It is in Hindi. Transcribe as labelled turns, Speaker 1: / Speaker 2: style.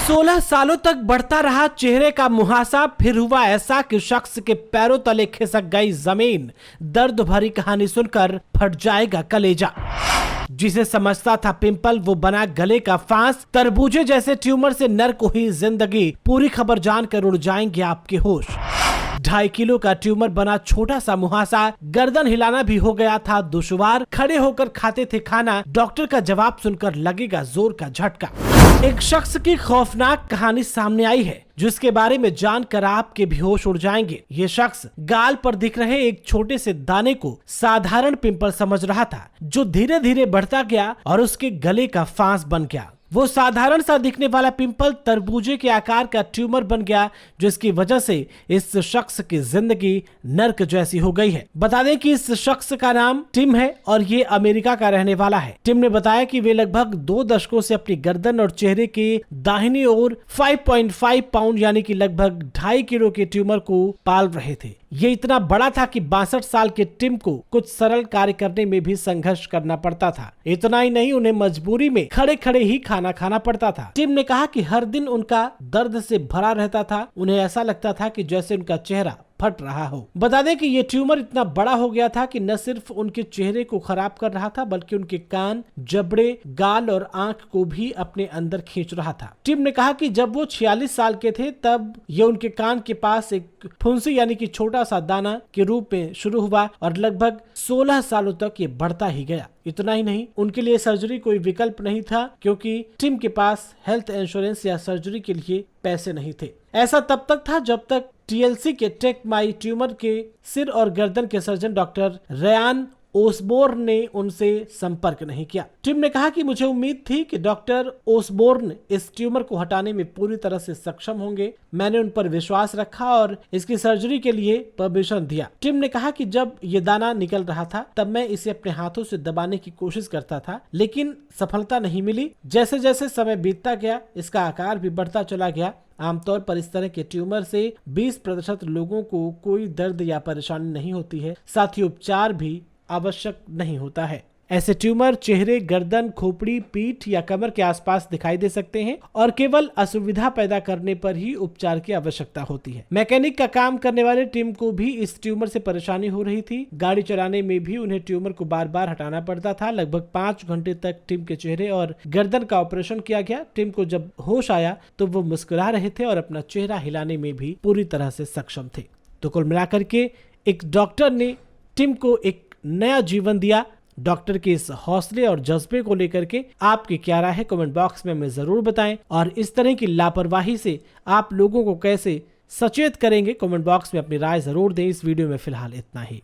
Speaker 1: 16 सालों तक बढ़ता रहा चेहरे का मुहासा, फिर हुआ ऐसा कि शख्स के पैरों तले खिसक गई जमीन। दर्द भरी कहानी सुनकर फट जाएगा कलेजा। जिसे समझता था पिंपल, वो बना गले का फांस। तरबूजे जैसे ट्यूमर से नर्क हुई जिंदगी। पूरी खबर जानकर उड़ जाएंगे आपके होश। 2.5 किलो का ट्यूमर बना छोटा सा मुहासा। गर्दन हिलाना भी हो गया था दुश्वार। खड़े होकर खाते थे खाना। डॉक्टर का जवाब सुनकर लगेगा जोर का झटका। एक शख्स की खौफनाक कहानी सामने आई है, जिसके बारे में जानकर आपके भी होश उड़ जाएंगे। ये शख्स गाल पर दिख रहे एक छोटे से दाने को साधारण पिंपल समझ रहा था, जो धीरे धीरे बढ़ता गया और उसके गले का फांस बन गया। वो साधारण सा दिखने वाला पिंपल तरबूजे के आकार का ट्यूमर बन गया, जिसकी वजह से इस शख्स की जिंदगी नर्क जैसी हो गई है। बता दें कि इस शख्स का नाम टिम है और ये अमेरिका का रहने वाला है। टिम ने बताया कि वे लगभग 2 दशकों से अपनी गर्दन और चेहरे की दाहिनी ओर 5.5 पाउंड यानी कि लगभग 2.5 किलो के ट्यूमर को पाल रहे थे। ये इतना बड़ा था कि 62 साल के टिम को कुछ सरल कार्य करने में भी संघर्ष करना पड़ता था। इतना ही नहीं, उन्हें मजबूरी में खड़े खड़े ही खाना खाना पड़ता था। टिम ने कहा कि हर दिन उनका दर्द से भरा रहता था। उन्हें ऐसा लगता था कि जैसे उनका चेहरा फट रहा हो। बता दें कि ये ट्यूमर इतना बड़ा हो गया था कि न सिर्फ उनके चेहरे को खराब कर रहा था, बल्कि उनके कान, जबड़े, गाल और आंख को भी अपने अंदर खींच रहा था। टिम ने कहा कि जब वो 46 साल के थे, तब ये उनके कान के पास एक फुंसी यानी कि छोटा सा दाना के रूप में शुरू हुआ और लगभग 16 सालों तक ये बढ़ता ही गया। इतना ही नहीं, उनके लिए सर्जरी कोई विकल्प नहीं था, क्योंकि टिम के पास हेल्थ इंश्योरेंस या सर्जरी के लिए पैसे नहीं थे। ऐसा तब तक था जब तक TLC के टेक माई ट्यूमर के सिर और गर्दन के सर्जन डॉक्टर रयान ओसबोर्न ने उनसे संपर्क नहीं किया। टिम ने कहा कि मुझे उम्मीद थी कि डॉक्टर ओसबोर्न इस ट्यूमर को हटाने में पूरी तरह से सक्षम होंगे। मैंने उन पर विश्वास रखा और इसकी सर्जरी के लिए परमिशन दिया। टिम ने कहा कि जब ये दाना निकल रहा था, तब मैं इसे अपने हाथों से दबाने की कोशिश करता था, लेकिन सफलता नहीं मिली। जैसे जैसे समय बीतता गया, इसका आकार भी बढ़ता चला गया। आमतौर पर इस तरह के ट्यूमर से 20% लोगों को कोई दर्द या परेशानी नहीं होती है। साथ ही उपचार भी आवश्यक नहीं होता है। ऐसे ट्यूमर चेहरे, गर्दन, खोपड़ी, पीठ या कमर के आसपास दिखाई दे सकते हैं और केवल असुविधा पैदा करने पर ही उपचार की आवश्यकता होती है। मैकेनिक का काम करने वाले टिम को भी इस ट्यूमर से परेशानी हो रही थी। गाड़ी चलाने में भी उन्हें ट्यूमर को बार बार हटाना पड़ता था। लगभग 5 घंटे तक टिम के चेहरे और गर्दन का ऑपरेशन किया गया। टिम को जब होश आया तो वो मुस्कुरा रहे थे और अपना चेहरा हिलाने में भी पूरी तरह से सक्षम थे। तो कुल मिलाकर के एक डॉक्टर ने टिम को एक नया जीवन दिया। डॉक्टर के इस हौसले और जज्बे को लेकर के आपकी क्या राय है, कमेंट बॉक्स में हमें जरूर बताएं। और इस तरह की लापरवाही से आप लोगों को कैसे सचेत करेंगे, कमेंट बॉक्स में अपनी राय जरूर दें। इस वीडियो में फिलहाल इतना ही।